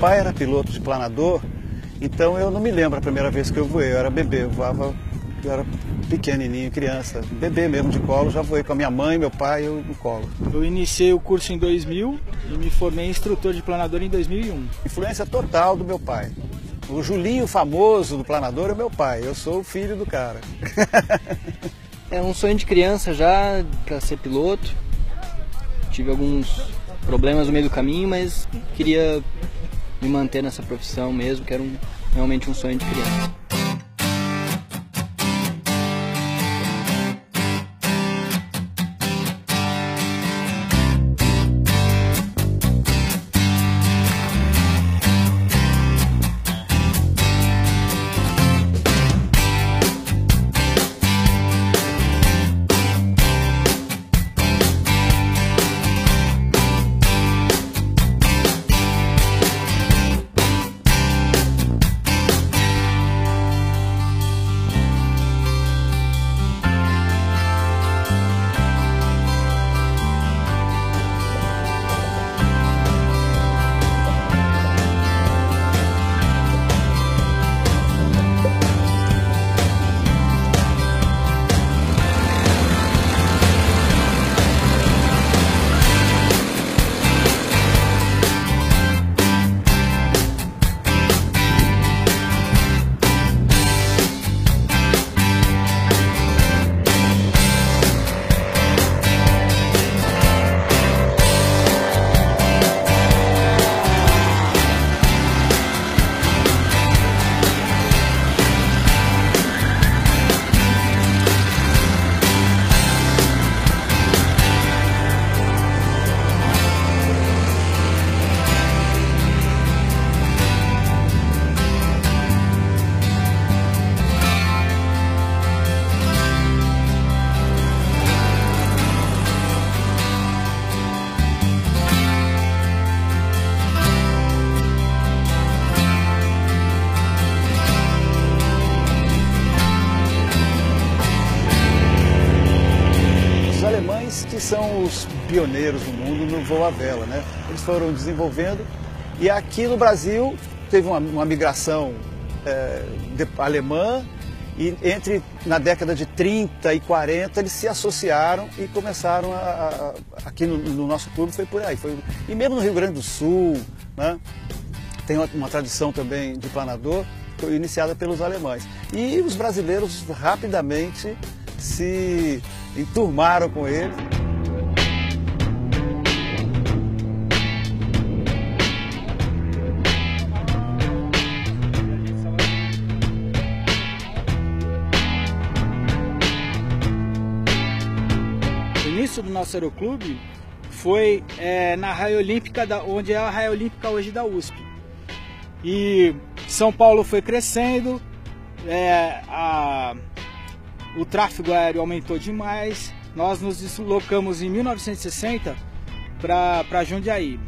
Meu pai era piloto de planador, então eu não me lembro a primeira vez que eu voei. Eu era bebê, eu era pequenininho, criança, bebê mesmo de colo, já voei com a minha mãe, meu pai e eu no colo. Eu iniciei o curso em 2000 e me formei instrutor de planador em 2001. Influência total do meu pai. O Julinho famoso do planador é meu pai, eu sou o filho do cara. É um sonho de criança já para ser piloto. Tive alguns problemas no meio do caminho, mas queria me manter nessa profissão mesmo, que era realmente um sonho de criança. Que são os pioneiros do mundo no voo à vela, né? Eles foram desenvolvendo e aqui no Brasil teve uma migração alemã e na década de 30 e 40 eles se associaram e começaram aqui no nosso clube foi por aí. E mesmo no Rio Grande do Sul, né? Tem uma tradição também de planador, foi iniciada pelos alemães. E os brasileiros rapidamente se enturmaram com ele. O início do nosso aeroclube foi na Raia Olímpica, onde é a Raia Olímpica hoje da USP. E São Paulo foi crescendo, o tráfego aéreo aumentou demais. Nós nos deslocamos em 1960 para Jundiaí.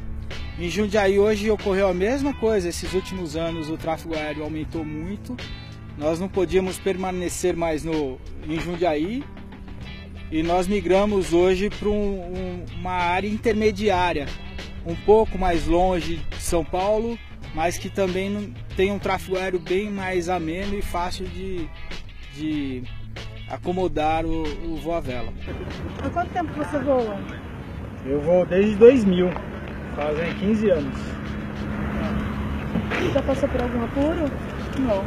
Em Jundiaí hoje ocorreu a mesma coisa. Esses últimos anos o tráfego aéreo aumentou muito. Nós não podíamos permanecer mais em Jundiaí e nós migramos hoje para uma área intermediária, um pouco mais longe de São Paulo, mas que também tem um tráfego aéreo bem mais ameno e fácil de acomodar o voo à vela. Há quanto tempo você voa? Eu voo desde 2000, fazem 15 anos. Já passou por algum apuro? Não.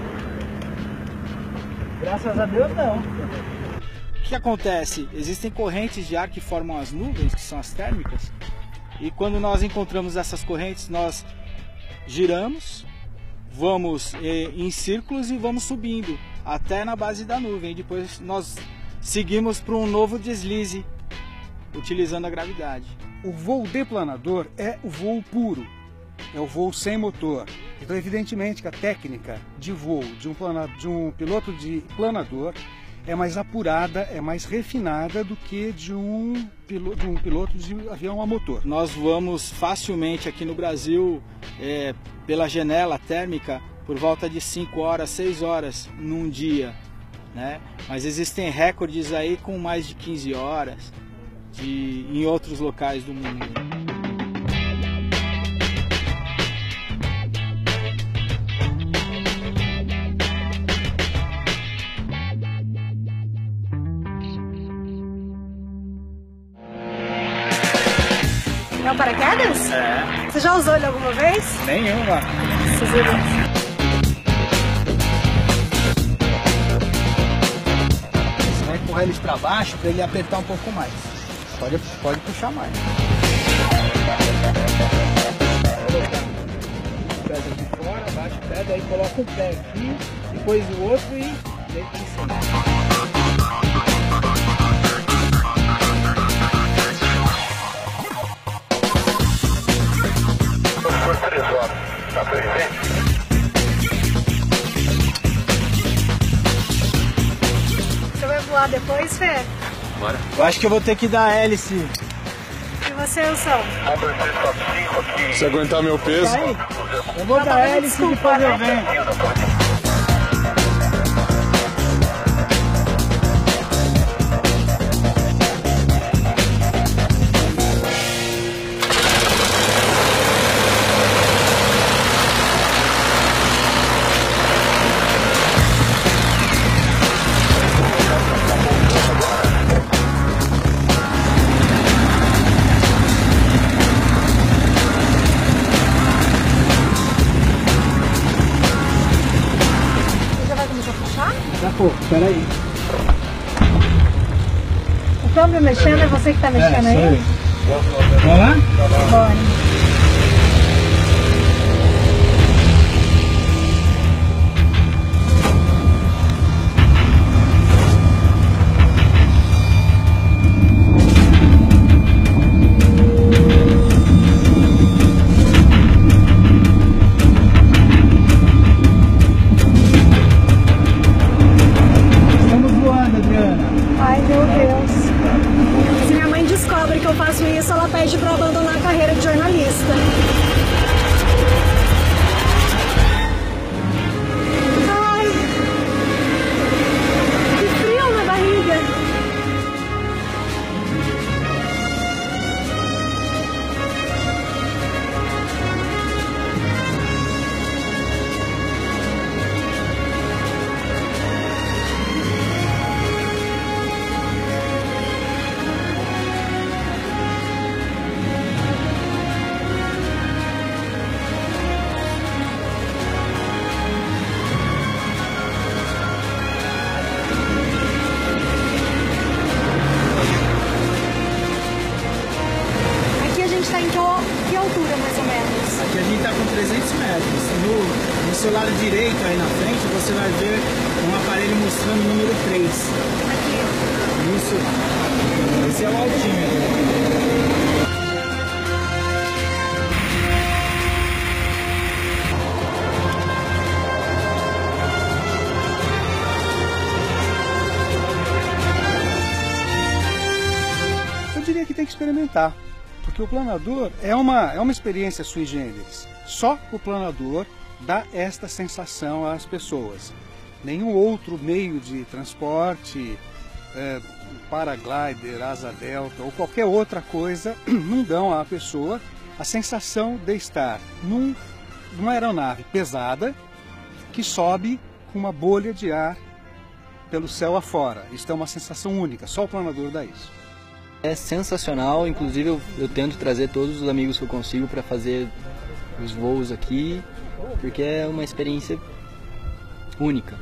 Graças a Deus não. O que acontece? Existem correntes de ar que formam as nuvens, que são as térmicas, e quando nós encontramos essas correntes, nós giramos, vamos em círculos e vamos subindo até na base da nuvem. Depois nós seguimos para um novo deslize, utilizando a gravidade. O voo de planador é o voo puro, é o voo sem motor. Então, evidentemente que a técnica de voo de um piloto de planador é mais apurada, é mais refinada do que de um piloto de avião a motor. Nós voamos facilmente aqui no Brasil pela janela térmica por volta de 5 horas, 6 horas num dia, né? Mas existem recordes aí com mais de 15 horas em outros locais do mundo. É o paraquedas? É. Você já usou ele alguma vez? Nenhuma. Você vai empurrar eles para baixo para ele apertar um pouco mais. Pode puxar mais. Pé de fora, baixa o pé, daí coloca um pé aqui, depois o outro e deita em cima. Você vai voar depois, Fê? Bora. Eu acho que eu vou ter que dar hélice. E você, Wilson? Se aguentar meu peso. Tá aí? Eu vou dar hélice e depois eu venho. Daqui a pouco, peraí. O câmbio mexendo é você que tá mexendo aí? Vamos lá? Bora. Ai, meu Deus. Se minha mãe descobre que eu faço isso, ela pede pra abandonar a carreira de jornalista. Ai, que frio na barriga. Que altura, mais ou menos? Aqui a gente está com 300 metros. No seu lado direito, aí na frente, você vai ver um aparelho mostrando o número 3. Aqui. Isso. Esse é o altímetro. Eu diria que tem que experimentar. Porque o planador é uma experiência sui generis. Só o planador dá esta sensação às pessoas. Nenhum outro meio de transporte, paraglider, asa delta ou qualquer outra coisa não dão à pessoa a sensação de estar numa aeronave pesada que sobe com uma bolha de ar pelo céu afora. Isso é uma sensação única, só o planador dá isso. É sensacional, inclusive eu tento trazer todos os amigos que eu consigo para fazer os voos aqui, porque é uma experiência única.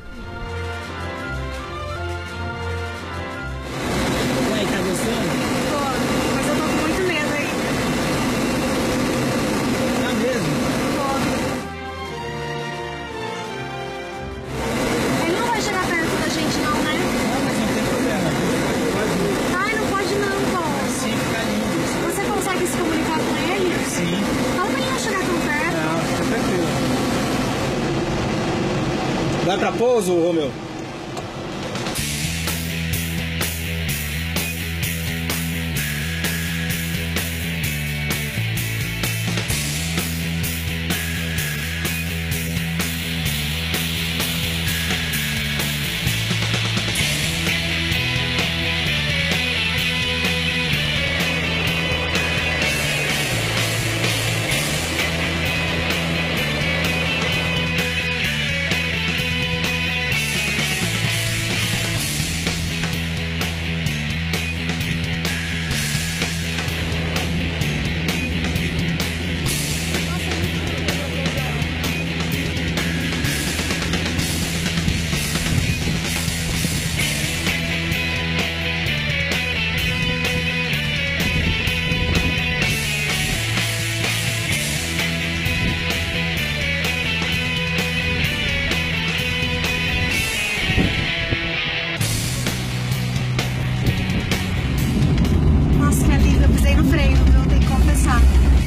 E aí, tá gostando? Tô, mas eu tô com muito medo aí. Vai pra pouso, Romeu?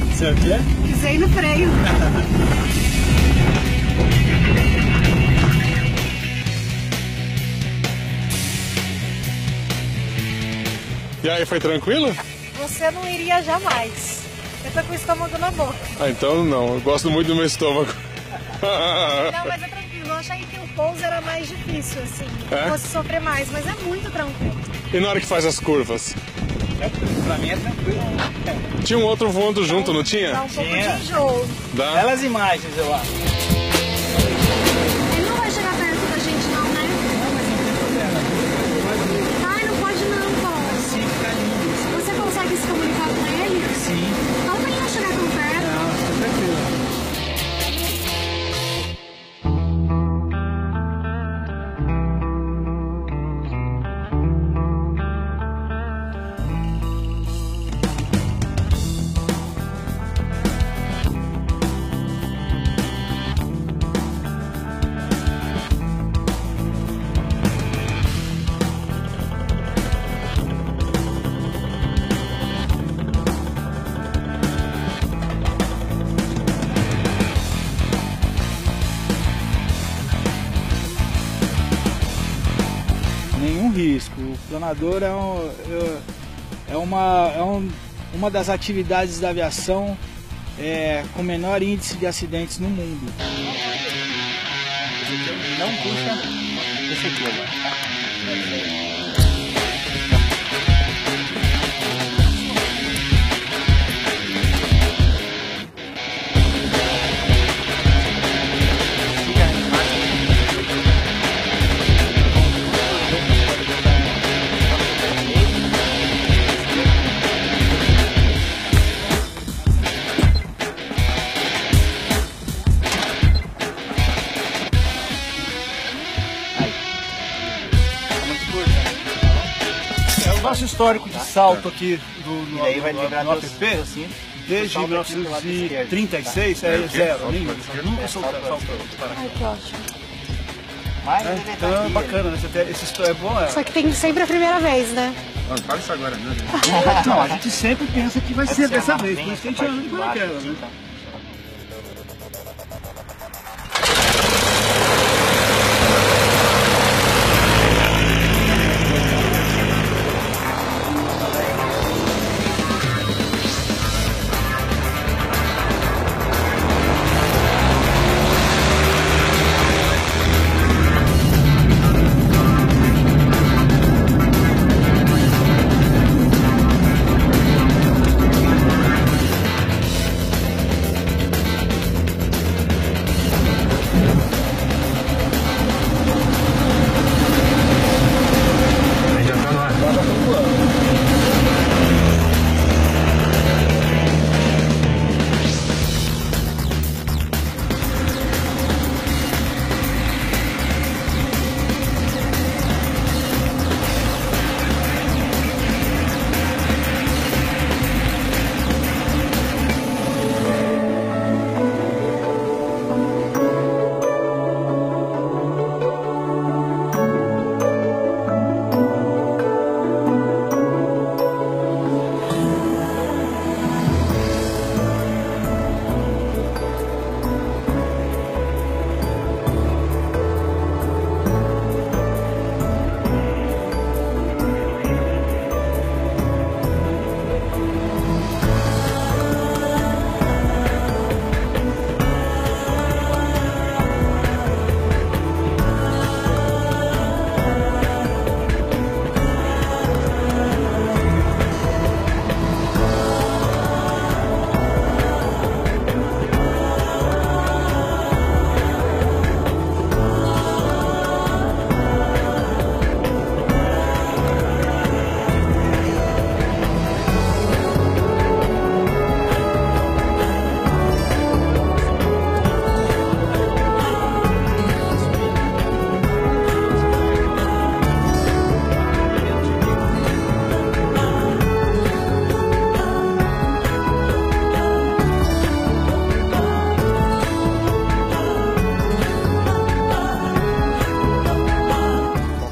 Você o quê? Pisei no freio. E aí, foi tranquilo? Você não iria jamais. Eu tô com o estômago na boca. Ah, então não. Eu gosto muito do meu estômago. Não, mas é tranquilo. Eu achei que o pouso era mais difícil, assim. É? Fosse sofrer mais, mas é muito tranquilo. E na hora que faz as curvas? Pra mim é tranquilo. Tinha um outro voando junto, não tinha? Dá um pouco de enjoo. Dá? Belas imagens, eu acho. Ele não vai chegar perto da gente não, né? Ai, não pode não, pô. Sim, fica lindo. Você consegue se comunicar com ele? Sim. Não pra ele não chegar tão perto. Não, fica tranquilo. Nenhum risco. O planador é uma das atividades da aviação com menor índice de acidentes no mundo. Não puxa esse aqui agora. Nosso histórico de salto aqui no aí vai livrar no app, desde 1936 é zero. Nunca saltou. Ai, que ótimo. Então é bacana, né? Esse é bom. Só que tem sempre a primeira vez, né? Não fala isso agora, né? Não, a gente sempre pensa que vai ser dessa vez, por isso que a gente anda de paraquedas, né?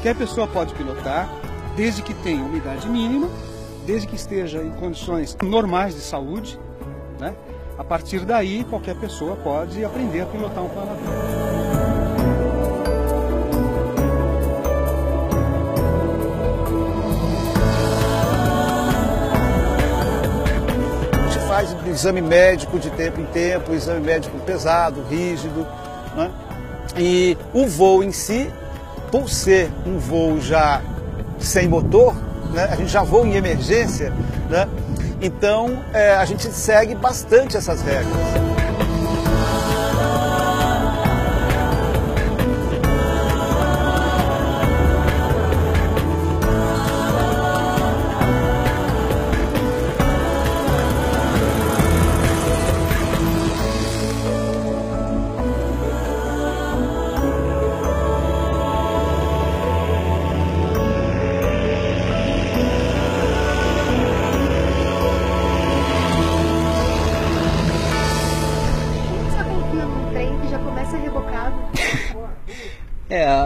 Qualquer pessoa pode pilotar, desde que tenha uma idade mínima, desde que esteja em condições normais de saúde, né? A partir daí, qualquer pessoa pode aprender a pilotar um planador. Faz exame médico de tempo em tempo, exame médico pesado, rígido, né? E o voo em si, por ser um voo já sem motor, né? A gente já voa em emergência, né? Então a gente segue bastante essas regras.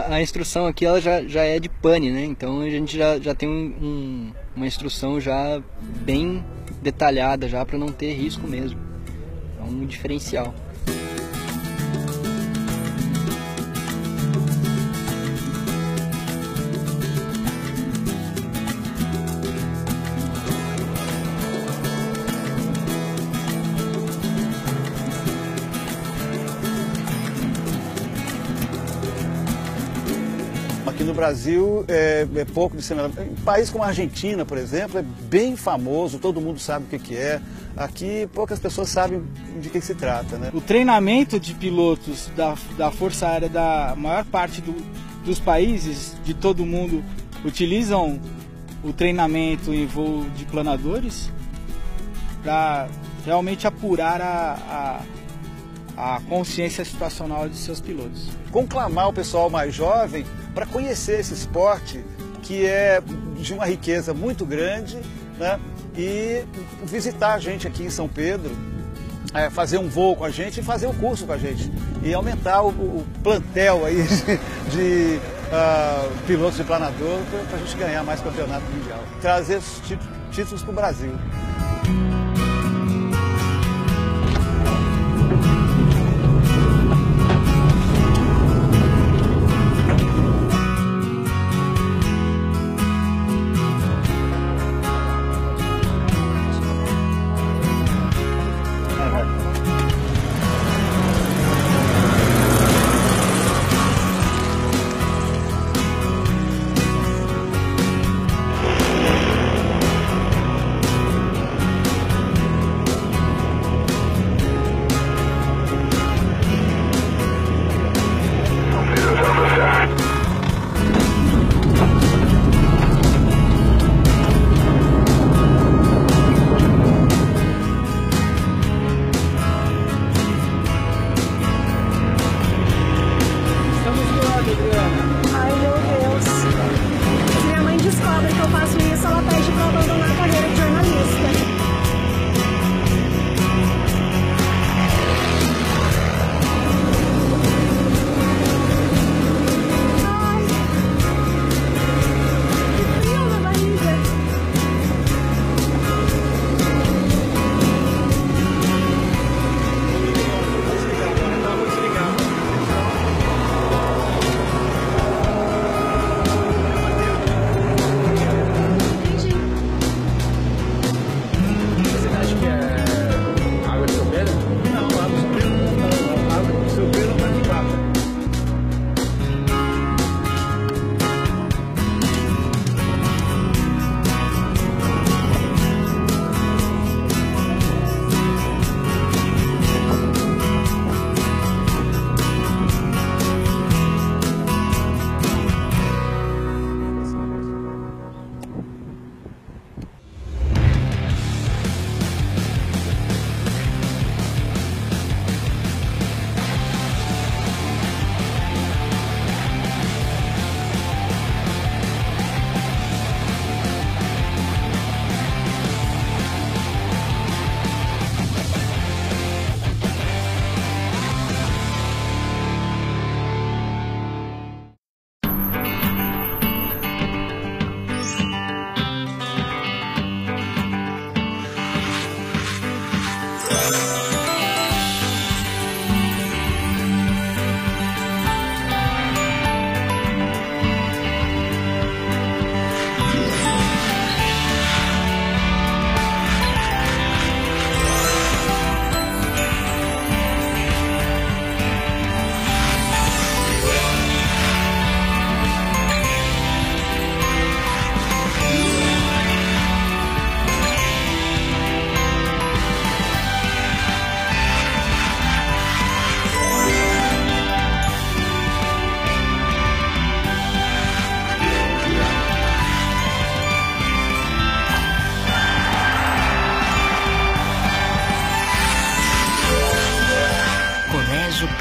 A instrução aqui ela já é de pane, né? Então a gente já tem uma instrução já bem detalhada já para não ter risco mesmo. É um diferencial. Aqui no Brasil é pouco disseminado. Em país como a Argentina, por exemplo, é bem famoso, todo mundo sabe o que é. Aqui poucas pessoas sabem de que se trata, né? O treinamento de pilotos da Força Aérea da maior parte dos países, de todo mundo, utilizam o treinamento em voo de planadores para realmente apurar a consciência situacional de seus pilotos. Conclamar o pessoal mais jovem para conhecer esse esporte que é de uma riqueza muito grande, né? E visitar a gente aqui em São Pedro, fazer um voo com a gente e fazer um curso com a gente e aumentar o plantel aí de pilotos de planador para a gente ganhar mais campeonato mundial, trazer os títulos para o Brasil.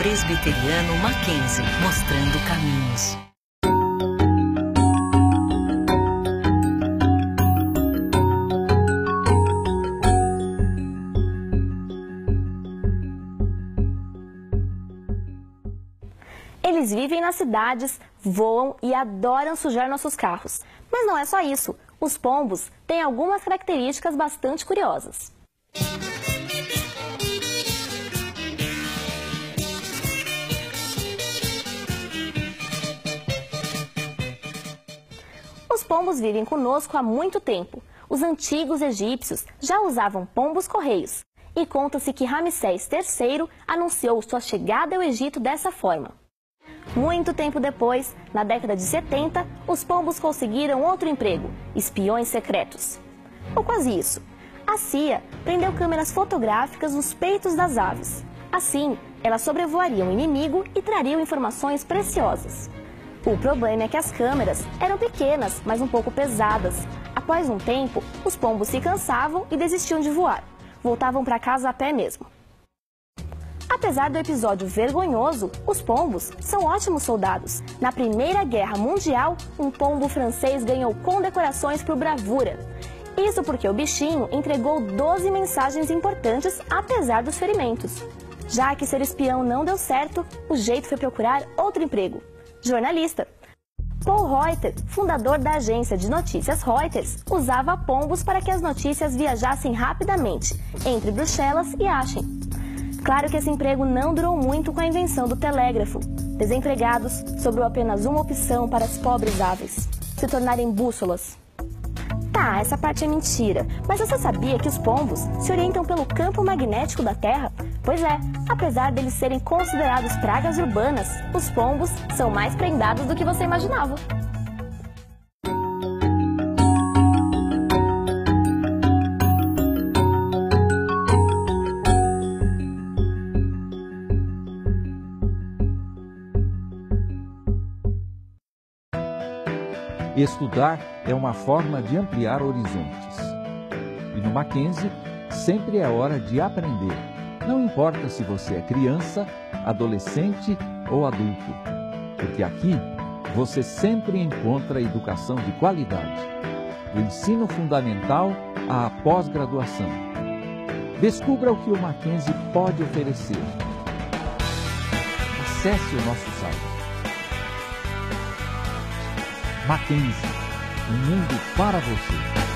Presbiteriano Mackenzie, mostrando caminhos. Eles vivem nas cidades, voam e adoram sujar nossos carros. Mas não é só isso. Os pombos têm algumas características bastante curiosas. Os pombos vivem conosco há muito tempo. Os antigos egípcios já usavam pombos-correios. E conta-se que Ramsés III anunciou sua chegada ao Egito dessa forma. Muito tempo depois, na década de 70, os pombos conseguiram outro emprego, espiões secretos. Ou quase isso. A CIA prendeu câmeras fotográficas nos peitos das aves. Assim, elas sobrevoariam o inimigo e trariam informações preciosas. O problema é que as câmeras eram pequenas, mas um pouco pesadas. Após um tempo, os pombos se cansavam e desistiam de voar. Voltavam para casa a pé mesmo. Apesar do episódio vergonhoso, os pombos são ótimos soldados. Na Primeira Guerra Mundial, um pombo francês ganhou condecorações por bravura. Isso porque o bichinho entregou 12 mensagens importantes apesar dos ferimentos. Já que ser espião não deu certo, o jeito foi procurar outro emprego. Jornalista. Paul Reuter, fundador da agência de notícias Reuters, usava pombos para que as notícias viajassem rapidamente entre Bruxelas e Aachen. Claro que esse emprego não durou muito com a invenção do telégrafo. Desempregados, sobrou apenas uma opção para as pobres aves: se tornarem bússolas. Tá, essa parte é mentira, mas você sabia que os pombos se orientam pelo campo magnético da Terra? Pois é, apesar deles serem considerados pragas urbanas, os pombos são mais prendados do que você imaginava. Estudar é uma forma de ampliar horizontes. E no Mackenzie, sempre é hora de aprender. Não importa se você é criança, adolescente ou adulto, porque aqui você sempre encontra educação de qualidade, do ensino fundamental à pós-graduação. Descubra o que o Mackenzie pode oferecer. Acesse o nosso site. Mackenzie, um mundo para você.